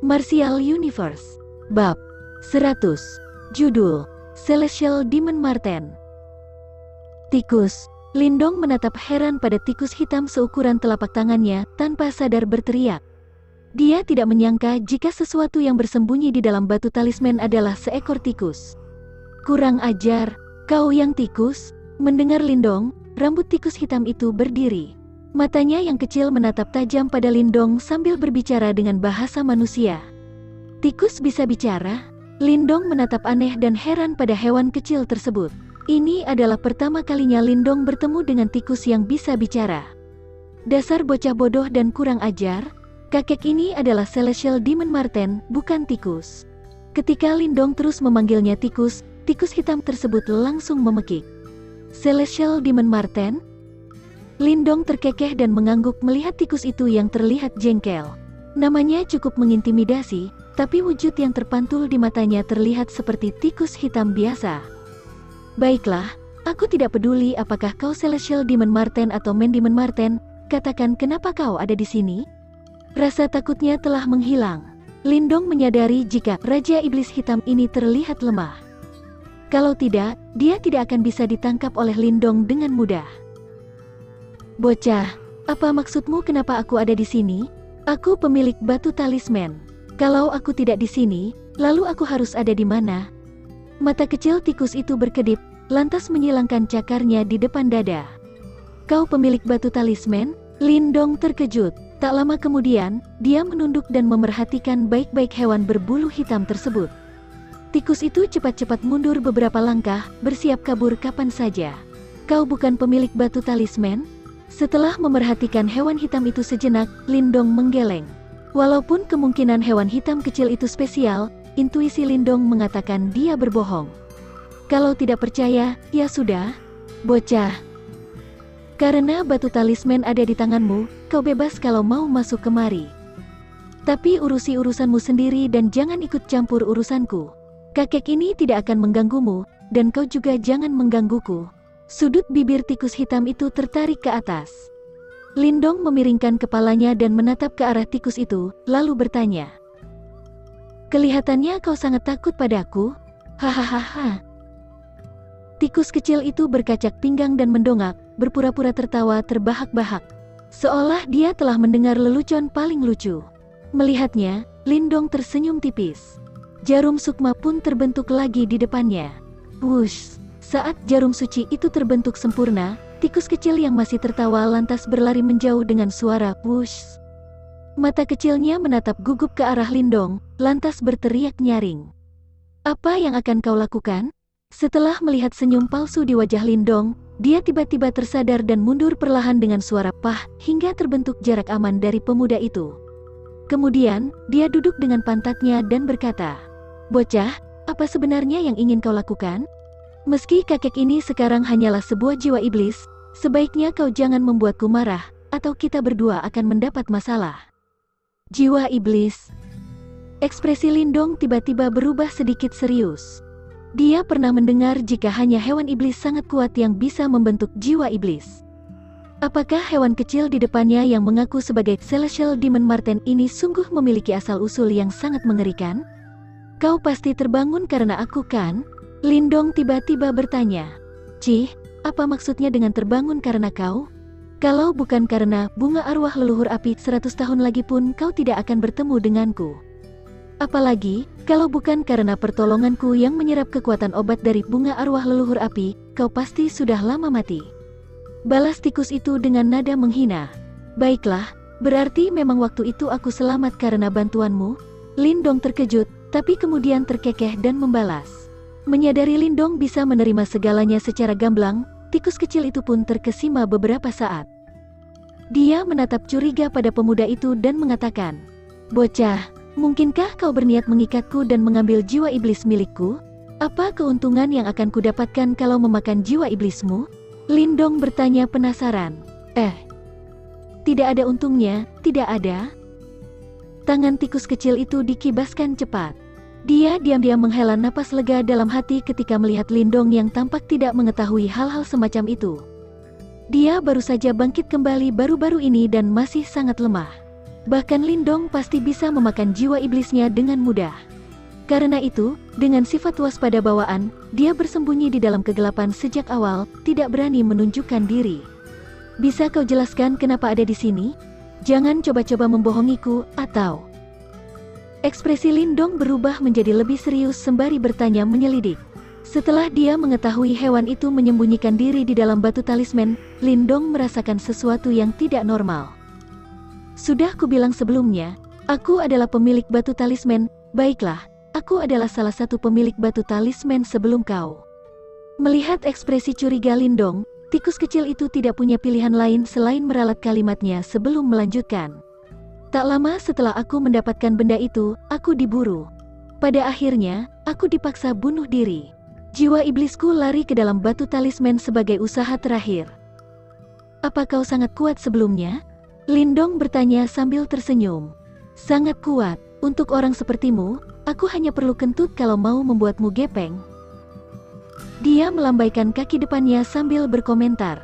Martial Universe. Bab 100. Judul Celestial Demon Marten. Tikus. Lindong menatap heran pada tikus hitam seukuran telapak tangannya tanpa sadar berteriak. Dia tidak menyangka jika sesuatu yang bersembunyi di dalam batu talisman adalah seekor tikus. Kurang ajar, kau yang tikus. Mendengar Lindong, rambut tikus hitam itu berdiri. Matanya yang kecil menatap tajam pada Lindong sambil berbicara dengan bahasa manusia. Tikus bisa bicara? Lindong menatap aneh dan heran pada hewan kecil tersebut. Ini adalah pertama kalinya Lindong bertemu dengan tikus yang bisa bicara. Dasar bocah bodoh dan kurang ajar, kakek ini adalah Celestial Demon Marten, bukan tikus. Ketika Lindong terus memanggilnya tikus, tikus hitam tersebut langsung memekik. Celestial Demon Marten? Lindong terkekeh dan mengangguk melihat tikus itu yang terlihat jengkel. Namanya cukup mengintimidasi, tapi wujud yang terpantul di matanya terlihat seperti tikus hitam biasa. Baiklah, aku tidak peduli apakah kau Celestial Demon Marten atau Main Demon Marten, katakan kenapa kau ada di sini? Rasa takutnya telah menghilang. Lindong menyadari jika Raja Iblis Hitam ini terlihat lemah. Kalau tidak, dia tidak akan bisa ditangkap oleh Lindong dengan mudah. Bocah, apa maksudmu kenapa aku ada di sini? Aku pemilik batu talisman. Kalau aku tidak di sini, lalu aku harus ada di mana? Mata kecil tikus itu berkedip, lantas menyilangkan cakarnya di depan dada. Kau pemilik batu talisman? Lindong terkejut. Tak lama kemudian, dia menunduk dan memerhatikan baik-baik hewan berbulu hitam tersebut. Tikus itu cepat-cepat mundur beberapa langkah, bersiap kabur kapan saja. Kau bukan pemilik batu talisman? Setelah memerhatikan hewan hitam itu sejenak, Lindong menggeleng. Walaupun kemungkinan hewan hitam kecil itu spesial, intuisi Lindong mengatakan dia berbohong. Kalau tidak percaya, ya sudah, bocah. Karena batu talisman ada di tanganmu, kau bebas kalau mau masuk kemari. Tapi urusi urusanmu sendiri dan jangan ikut campur urusanku. Kakek ini tidak akan mengganggumu, dan kau juga jangan menggangguku. Sudut bibir tikus hitam itu tertarik ke atas. Lindong memiringkan kepalanya dan menatap ke arah tikus itu, lalu bertanya. Kelihatannya kau sangat takut padaku? Hahaha. Tikus kecil itu berkacak pinggang dan mendongak, berpura-pura tertawa terbahak-bahak. Seolah dia telah mendengar lelucon paling lucu. Melihatnya, Lindong tersenyum tipis. Jarum sukma pun terbentuk lagi di depannya. Wush! Saat jarum suci itu terbentuk sempurna, tikus kecil yang masih tertawa lantas berlari menjauh dengan suara wush. Mata kecilnya menatap gugup ke arah Lindong, lantas berteriak nyaring. Apa yang akan kau lakukan? Setelah melihat senyum palsu di wajah Lindong, dia tiba-tiba tersadar dan mundur perlahan dengan suara pah, hingga terbentuk jarak aman dari pemuda itu. Kemudian, dia duduk dengan pantatnya dan berkata, Bocah, apa sebenarnya yang ingin kau lakukan? Meski kakek ini sekarang hanyalah sebuah jiwa iblis, sebaiknya kau jangan membuatku marah, atau kita berdua akan mendapat masalah. Jiwa iblis. Ekspresi Lindong tiba-tiba berubah sedikit serius. Dia pernah mendengar jika hanya hewan iblis sangat kuat yang bisa membentuk jiwa iblis. Apakah hewan kecil di depannya yang mengaku sebagai Celestial Demon Marten ini sungguh memiliki asal-usul yang sangat mengerikan? Kau pasti terbangun karena aku kan? Lindong tiba-tiba bertanya. Cih, apa maksudnya dengan terbangun karena kau? Kalau bukan karena bunga arwah leluhur api 100 tahun lagi pun kau tidak akan bertemu denganku. Apalagi, kalau bukan karena pertolonganku yang menyerap kekuatan obat dari bunga arwah leluhur api, kau pasti sudah lama mati. Balas tikus itu dengan nada menghina. Baiklah, berarti memang waktu itu aku selamat karena bantuanmu? Lindong terkejut, tapi kemudian terkekeh dan membalas. Menyadari Lindong bisa menerima segalanya secara gamblang, tikus kecil itu pun terkesima beberapa saat. Dia menatap curiga pada pemuda itu dan mengatakan, Bocah, mungkinkah kau berniat mengikatku dan mengambil jiwa iblis milikku? Apa keuntungan yang akan kudapatkan kalau memakan jiwa iblismu? Lindong bertanya penasaran. Tidak ada untungnya, tidak ada. Tangan tikus kecil itu dikibaskan cepat. Dia diam-diam menghela napas lega dalam hati ketika melihat Lindong yang tampak tidak mengetahui hal-hal semacam itu. Dia baru saja bangkit kembali baru-baru ini dan masih sangat lemah. Bahkan Lindong pasti bisa memakan jiwa iblisnya dengan mudah. Karena itu, dengan sifat waspada bawaan, dia bersembunyi di dalam kegelapan sejak awal, tidak berani menunjukkan diri. Bisa kau jelaskan kenapa ada di sini? Jangan coba-coba membohongiku, atau... Ekspresi Lindong berubah menjadi lebih serius sembari bertanya menyelidik. Setelah dia mengetahui hewan itu menyembunyikan diri di dalam batu talisman, Lindong merasakan sesuatu yang tidak normal. Sudah kubilang sebelumnya, aku adalah pemilik batu talisman. Baiklah, aku adalah salah satu pemilik batu talisman sebelum kau. Melihat ekspresi curiga Lindong, tikus kecil itu tidak punya pilihan lain selain meralat kalimatnya sebelum melanjutkan. Tak lama setelah aku mendapatkan benda itu, aku diburu. Pada akhirnya, aku dipaksa bunuh diri. Jiwa iblisku lari ke dalam batu talisman sebagai usaha terakhir. Apa kau sangat kuat sebelumnya? Lindong bertanya sambil tersenyum. Sangat kuat, untuk orang sepertimu, aku hanya perlu kentut kalau mau membuatmu gepeng. Dia melambaikan kaki depannya sambil berkomentar.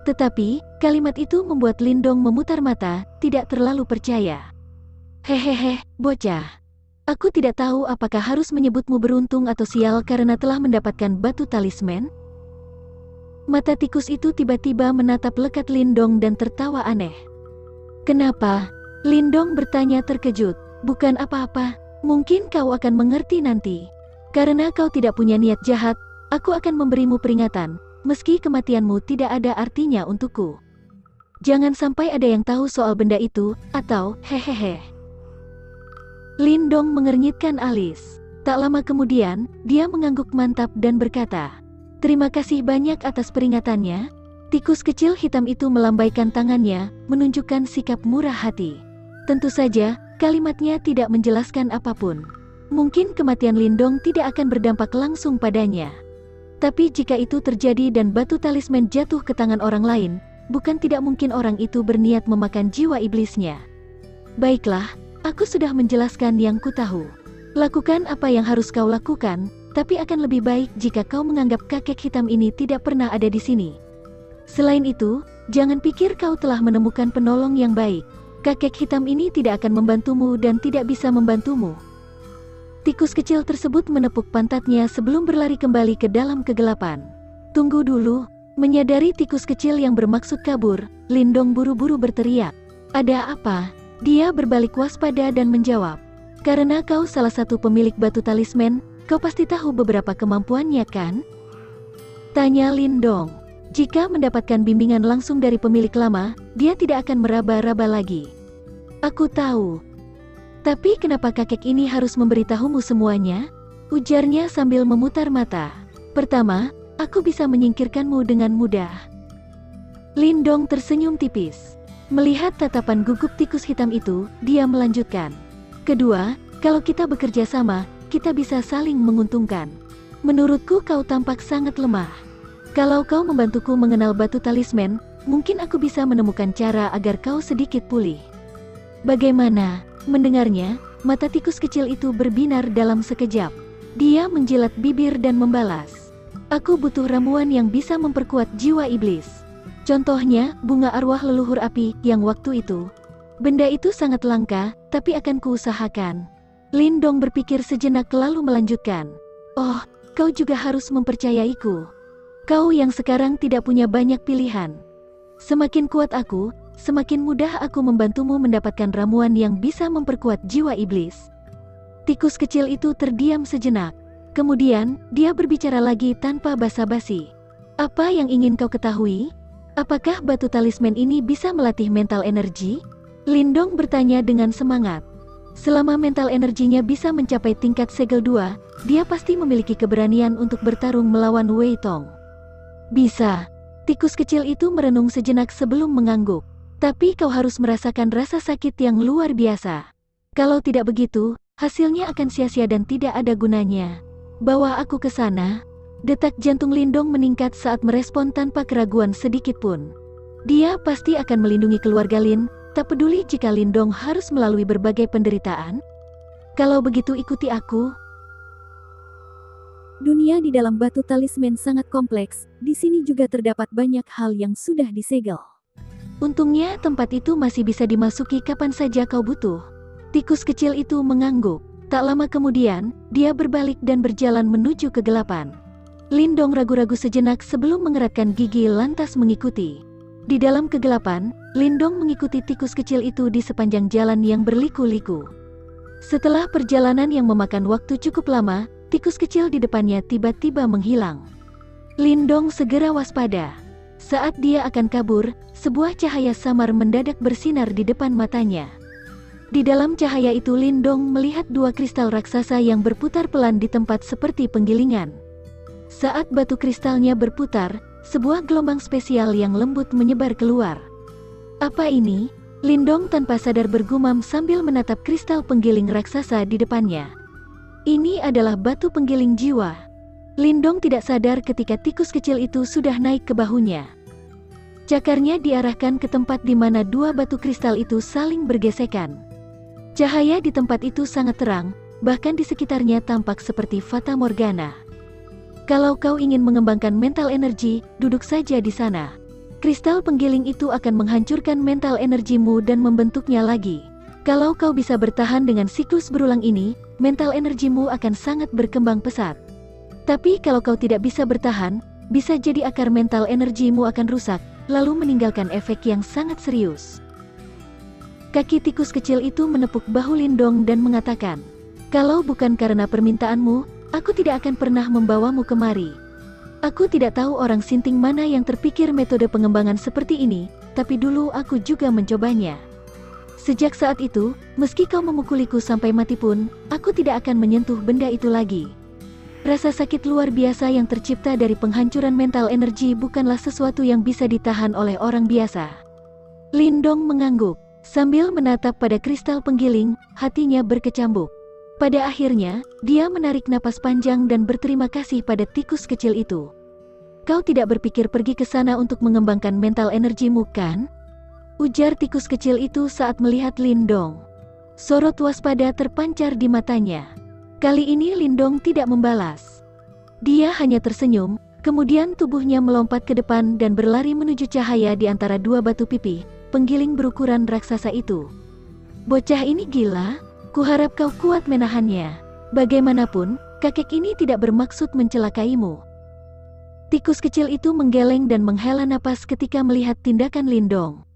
Tetapi, kalimat itu membuat Lindong memutar mata, tidak terlalu percaya. Hehehe, bocah. Aku tidak tahu apakah harus menyebutmu beruntung atau sial karena telah mendapatkan batu talisman. Mata tikus itu tiba-tiba menatap lekat Lindong dan tertawa aneh. Kenapa? Lindong bertanya terkejut. Bukan apa-apa, mungkin kau akan mengerti nanti. Karena kau tidak punya niat jahat, aku akan memberimu peringatan, meski kematianmu tidak ada artinya untukku. Jangan sampai ada yang tahu soal benda itu, atau hehehe. Lindong mengernyitkan alis. Tak lama kemudian, dia mengangguk mantap dan berkata, "Terima kasih banyak atas peringatannya." Tikus kecil hitam itu melambaikan tangannya, menunjukkan sikap murah hati. Tentu saja, kalimatnya tidak menjelaskan apapun. Mungkin kematian Lindong tidak akan berdampak langsung padanya. Tapi jika itu terjadi dan batu talisman jatuh ke tangan orang lain, bukan tidak mungkin orang itu berniat memakan jiwa iblisnya. Baiklah, aku sudah menjelaskan yang ku tahu. Lakukan apa yang harus kau lakukan, tapi akan lebih baik jika kau menganggap kakek hitam ini tidak pernah ada di sini. Selain itu, jangan pikir kau telah menemukan penolong yang baik. Kakek hitam ini tidak akan membantumu dan tidak bisa membantumu. Tikus kecil tersebut menepuk pantatnya sebelum berlari kembali ke dalam kegelapan. Tunggu dulu, menyadari tikus kecil yang bermaksud kabur, Lindong buru-buru berteriak. Ada apa? Dia berbalik waspada dan menjawab. Karena kau salah satu pemilik batu talisman, kau pasti tahu beberapa kemampuannya kan? Tanya Lindong. Jika mendapatkan bimbingan langsung dari pemilik lama, dia tidak akan meraba-raba lagi. Aku tahu. Tapi kenapa kakek ini harus memberitahumu semuanya? Ujarnya sambil memutar mata. Pertama, aku bisa menyingkirkanmu dengan mudah. Lindong tersenyum tipis. Melihat tatapan gugup tikus hitam itu, dia melanjutkan. Kedua, kalau kita bekerja sama, kita bisa saling menguntungkan. Menurutku kau tampak sangat lemah. Kalau kau membantuku mengenal batu talisman, mungkin aku bisa menemukan cara agar kau sedikit pulih. Bagaimana? Mendengarnya, mata tikus kecil itu berbinar dalam sekejap. Dia menjilat bibir dan membalas. Aku butuh ramuan yang bisa memperkuat jiwa iblis. Contohnya, bunga arwah leluhur api yang waktu itu. Benda itu sangat langka, tapi akan kuusahakan. Lindong berpikir sejenak lalu melanjutkan. Oh, kau juga harus mempercayaiku. Kau yang sekarang tidak punya banyak pilihan. Semakin kuat aku, semakin mudah aku membantumu mendapatkan ramuan yang bisa memperkuat jiwa iblis. Tikus kecil itu terdiam sejenak. Kemudian, dia berbicara lagi tanpa basa-basi. Apa yang ingin kau ketahui? Apakah batu talisman ini bisa melatih mental energi? Lindong bertanya dengan semangat. Selama mental energinya bisa mencapai tingkat segel 2, dia pasti memiliki keberanian untuk bertarung melawan Wei Tong. Bisa. Tikus kecil itu merenung sejenak sebelum mengangguk. Tapi kau harus merasakan rasa sakit yang luar biasa. Kalau tidak begitu, hasilnya akan sia-sia dan tidak ada gunanya. Bawa aku ke sana. Detak jantung Lindong meningkat saat merespon tanpa keraguan sedikit pun. Dia pasti akan melindungi keluarga Lin, tak peduli jika Lindong harus melalui berbagai penderitaan. Kalau begitu ikuti aku. Dunia di dalam batu talisman sangat kompleks, di sini juga terdapat banyak hal yang sudah disegel. Untungnya tempat itu masih bisa dimasuki kapan saja kau butuh. Tikus kecil itu mengangguk. Tak lama kemudian, dia berbalik dan berjalan menuju kegelapan. Lindong ragu-ragu sejenak sebelum mengeratkan gigi lantas mengikuti. Di dalam kegelapan, Lindong mengikuti tikus kecil itu di sepanjang jalan yang berliku-liku. Setelah perjalanan yang memakan waktu cukup lama, tikus kecil di depannya tiba-tiba menghilang. Lindong segera waspada. Saat dia akan kabur, sebuah cahaya samar mendadak bersinar di depan matanya. Di dalam cahaya itu Lindong melihat dua kristal raksasa yang berputar pelan di tempat seperti penggilingan. Saat batu kristalnya berputar, sebuah gelombang spesial yang lembut menyebar keluar. Apa ini? Lindong tanpa sadar bergumam sambil menatap kristal penggiling raksasa di depannya. Ini adalah batu penggiling jiwa. Lindong tidak sadar ketika tikus kecil itu sudah naik ke bahunya. Cakarnya diarahkan ke tempat di mana dua batu kristal itu saling bergesekan. Cahaya di tempat itu sangat terang, bahkan di sekitarnya tampak seperti fata morgana. Kalau kau ingin mengembangkan mental energi, duduk saja di sana. Kristal penggiling itu akan menghancurkan mental energimu dan membentuknya lagi. Kalau kau bisa bertahan dengan siklus berulang ini, mental energimu akan sangat berkembang pesat. Tapi kalau kau tidak bisa bertahan, bisa jadi akar mental energimu akan rusak, lalu meninggalkan efek yang sangat serius. Kaki tikus kecil itu menepuk bahu Lindong dan mengatakan, "Kalau bukan karena permintaanmu, aku tidak akan pernah membawamu kemari. Aku tidak tahu orang Sinting mana yang terpikir metode pengembangan seperti ini, tapi dulu aku juga mencobanya. Sejak saat itu, meski kau memukuliku sampai mati pun, aku tidak akan menyentuh benda itu lagi." Rasa sakit luar biasa yang tercipta dari penghancuran mental energi bukanlah sesuatu yang bisa ditahan oleh orang biasa. Lindong mengangguk. Sambil menatap pada kristal penggiling, hatinya berkecambuk. Pada akhirnya, dia menarik napas panjang dan berterima kasih pada tikus kecil itu. "Kau tidak berpikir pergi ke sana untuk mengembangkan mental energimu, kan?" ujar tikus kecil itu saat melihat Lindong. Sorot waspada terpancar di matanya. Kali ini Lindong tidak membalas. Dia hanya tersenyum, kemudian tubuhnya melompat ke depan dan berlari menuju cahaya di antara dua batu pipih, penggiling berukuran raksasa itu. "Bocah ini gila, kuharap kau kuat menahannya. Bagaimanapun, kakek ini tidak bermaksud mencelakaimu." Tikus kecil itu menggeleng dan menghela napas ketika melihat tindakan Lindong.